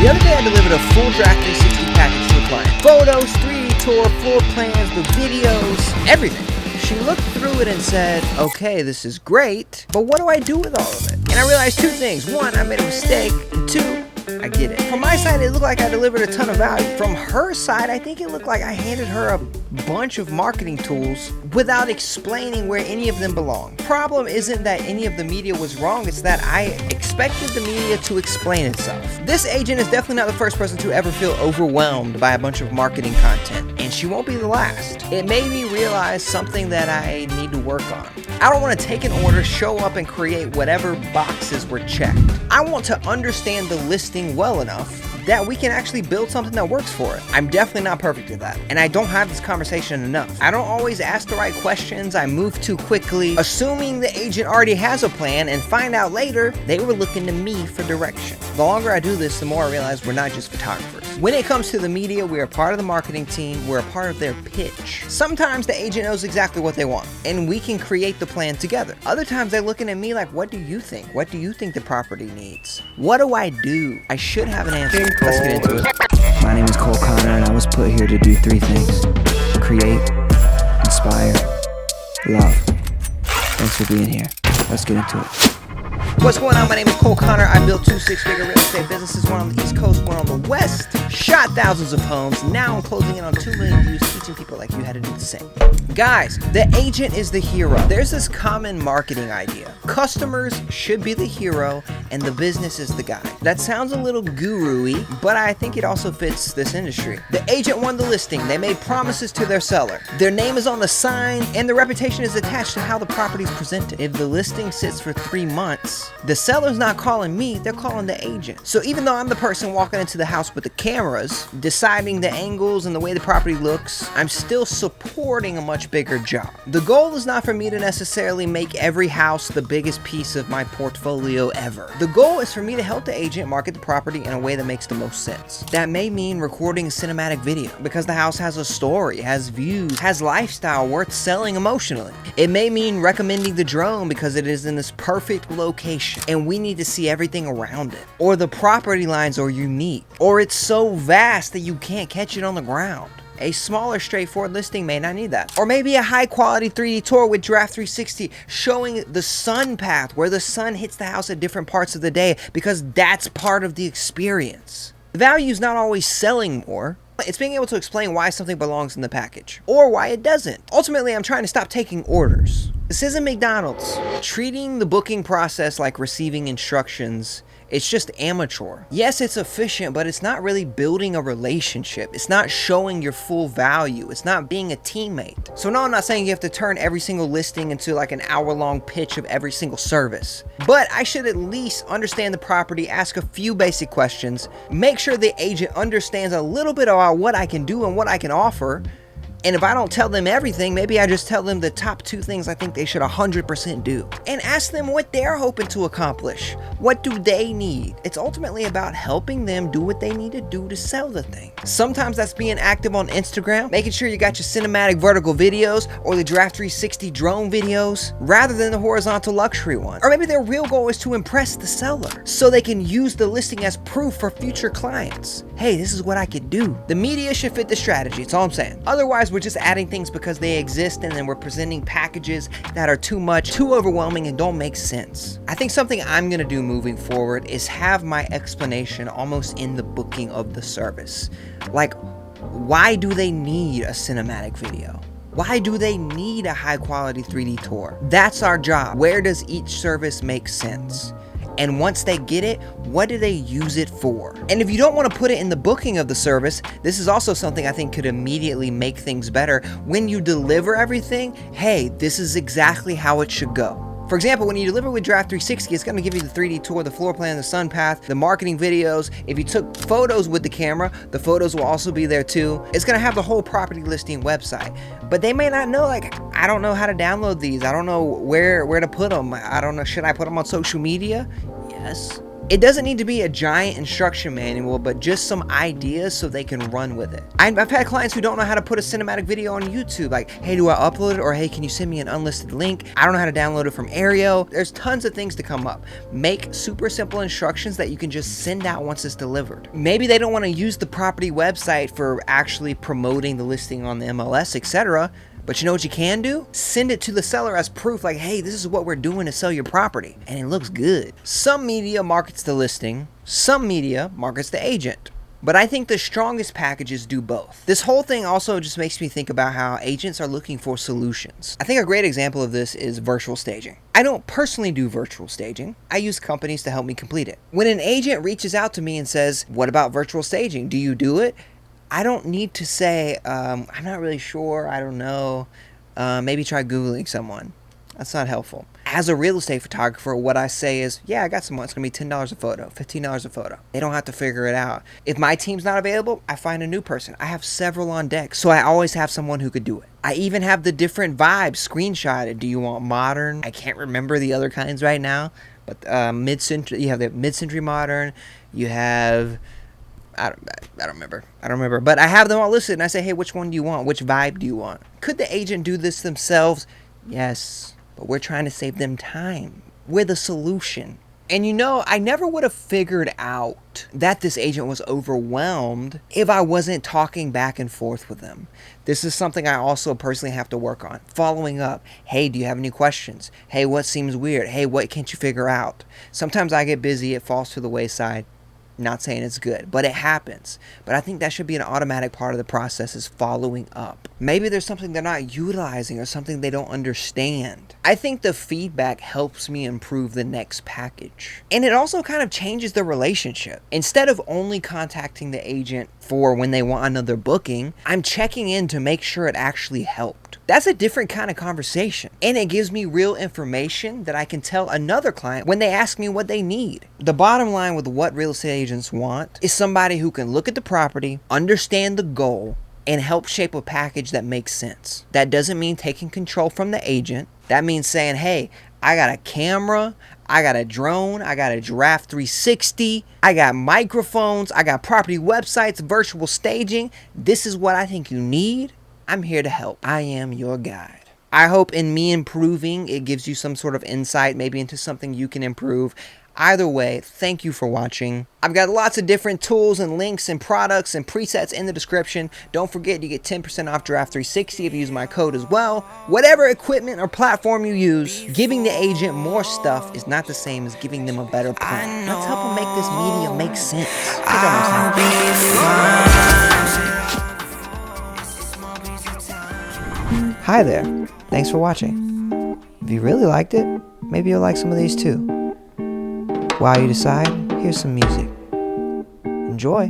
The other day I delivered a full Draft 360 package to a client. Photos, 3D tour, floor plans, the videos, everything. She looked through it and said, okay, this is great, but what do I do with all of it? And I realized two things. One, I made a mistake, and two, I get it. From my side, it looked like I delivered a ton of value. From her side, I think it looked like I handed her a bunch of marketing tools without explaining where any of them belong. Problem isn't that any of the media was wrong, it's that I expected the media to explain itself. This agent is definitely not the first person to ever feel overwhelmed by a bunch of marketing content, and she won't be the last. It made me realize something that I need to work on. I don't want to take an order, show up, and create whatever boxes were checked. I want to understand the listing well enough that we can actually build something that works for it. I'm definitely not perfect at that, and I don't have this conversation enough. I don't always ask the right questions, I move too quickly, assuming the agent already has a plan, and find out later they were looking to me for direction. The longer I do this, the more I realize we're not just photographers. When it comes to the media, we are part of the marketing team, we're a part of their pitch. Sometimes the agent knows exactly what they want, and we can create the plan together. Other times they're looking at me like, what do you think? What do you think the property needs? What do I do? I should have an answer. Let's get into it. My name is Cole Connor, and I was put here to do three things: create, inspire, love. Thanks for being here. Let's get into it. What's going on? My name is Cole Connor. I built 2 six-figure real estate businesses, one on the East Coast, one on the West. Shot thousands of homes. Now I'm closing in on 2 million views, teaching people like you how to do the same. Guys, the agent is the hero. There's this common marketing idea. Customers should be the hero and the business is the guy. That sounds a little guru-y, but I think it also fits this industry. The agent won the listing. They made promises to their seller. Their name is on the sign and the reputation is attached to how the property is presented. If the listing sits for 3 months, the seller's not calling me, they're calling the agent. So even though I'm the person walking into the house with the cameras, deciding the angles and the way the property looks, I'm still supporting a much bigger job. The goal is not for me to necessarily make every house the biggest piece of my portfolio ever. The goal is for me to help the agent market the property in a way that makes the most sense. That may mean recording a cinematic video because the house has a story, has views, has lifestyle worth selling emotionally. It may mean recommending the drone because it is in this perfect location and we need to see everything around it. Or the property lines are unique. Or it's so vast that you can't catch it on the ground. A smaller, straightforward listing may not need that. Or maybe a high-quality 3D tour with Draft 360 showing the sun path, where the sun hits the house at different parts of the day, because that's part of the experience. The value is not always selling more. It's being able to explain why something belongs in the package, or why it doesn't. Ultimately, I'm trying to stop taking orders. This isn't McDonald's. Treating the booking process like receiving instructions, it's just amateur. Yes, it's efficient, but it's not really building a relationship. It's not showing your full value. It's not being a teammate. So no, I'm not saying you have to turn every single listing into like an hour-long pitch of every single service. But I should at least understand the property, ask a few basic questions, make sure the agent understands a little bit about what I can do and what I can offer. And if I don't tell them everything, maybe I just tell them the top 2 things I think they should 100% do. And ask them what they're hoping to accomplish. What do they need? It's ultimately about helping them do what they need to do to sell the thing. Sometimes that's being active on Instagram, making sure you got your cinematic vertical videos or the Draft 360 drone videos, rather than the horizontal luxury one. Or maybe their real goal is to impress the seller, so they can use the listing as proof for future clients. Hey, this is what I could do. The media should fit the strategy, that's all I'm saying. Otherwise, we're just adding things because they exist, and then we're presenting packages that are too much, too overwhelming, and don't make sense. I think something I'm gonna do moving forward is have my explanation almost in the booking of the service. Like, why do they need a cinematic video? Why do they need a high quality 3D tour? That's our job. Where does each service make sense? And once they get it, what do they use it for? And if you don't want to put it in the booking of the service, this is also something I think could immediately make things better. When you deliver everything, hey, this is exactly how it should go. For example, when you deliver with Draft 360, it's going to give you the 3D tour, the floor plan, the sun path, the marketing videos. If you took photos with the camera, the photos will also be there too. It's going to have the whole property listing website. But they may not know, like, I don't know how to download these. I don't know where to put them. I don't know, should I put them on social media? Yes. It doesn't need to be a giant instruction manual, but just some ideas so they can run with it. I've had clients who don't know how to put a cinematic video on YouTube, like, hey, do I upload it? Or hey, can you send me an unlisted link? I don't know how to download it from Aereo. There's tons of things to come up. Make super simple instructions that you can just send out once it's delivered. Maybe they don't want to use the property website for actually promoting the listing on the MLS, etc. But you know what you can do? Send it to the seller as proof, like, hey, this is what we're doing to sell your property, and it looks good. Some media markets the listing, some media markets the agent. But I think the strongest packages do both. This whole thing also just makes me think about how agents are looking for solutions. I think a great example of this is virtual staging. I don't personally do virtual staging. I use companies to help me complete it. When an agent reaches out to me and says, what about virtual staging? Do you do it? I don't need to say, I'm not really sure, I don't know, maybe try Googling someone. That's not helpful. As a real estate photographer, what I say is, yeah, I got someone, it's going to be $10 a photo, $15 a photo. They don't have to figure it out. If my team's not available, I find a new person. I have several on deck, so I always have someone who could do it. I even have the different vibes screenshotted. Do you want modern? I can't remember the other kinds right now, but mid-century, you have the mid-century modern, you have... I don't remember, but I have them all listed and I say, hey, which one do you want? Which vibe do you want? Could the agent do this themselves? Yes, but we're trying to save them time. We're the solution. And you know, I never would have figured out that this agent was overwhelmed if I wasn't talking back and forth with them. This is something I also personally have to work on. Following up. Hey, do you have any questions? Hey, what seems weird? Hey, what can't you figure out? Sometimes I get busy, it falls to the wayside. Not saying it's good, but it happens. But I think that should be an automatic part of the process, is following up. Maybe there's something they're not utilizing or something they don't understand. I think the feedback helps me improve the next package. And it also kind of changes the relationship. Instead of only contacting the agent for when they want another booking, I'm checking in to make sure it actually helped. That's a different kind of conversation. And it gives me real information that I can tell another client when they ask me what they need. The bottom line with what real estate agents want is somebody who can look at the property, understand the goal, and help shape a package that makes sense. That doesn't mean taking control from the agent. That means saying, hey, I got a camera, I got a drone, I got a Giraffe 360, I got microphones, I got property websites, virtual staging. This is what I think you need. I'm here to help. I am your guide. I hope in me improving, it gives you some sort of insight, maybe into something you can improve. Either way, thank you for watching. I've got lots of different tools and links and products and presets in the description. Don't forget, you get 10% off Giraffe 360 if you use my code as well. Whatever equipment or platform you use, giving the agent more stuff is not the same as giving them a better plan. Let's help them make this media make sense. Take care, Hi there. Thanks for watching. If you really liked it, maybe you'll like some of these too. While you decide, here's some music. Enjoy.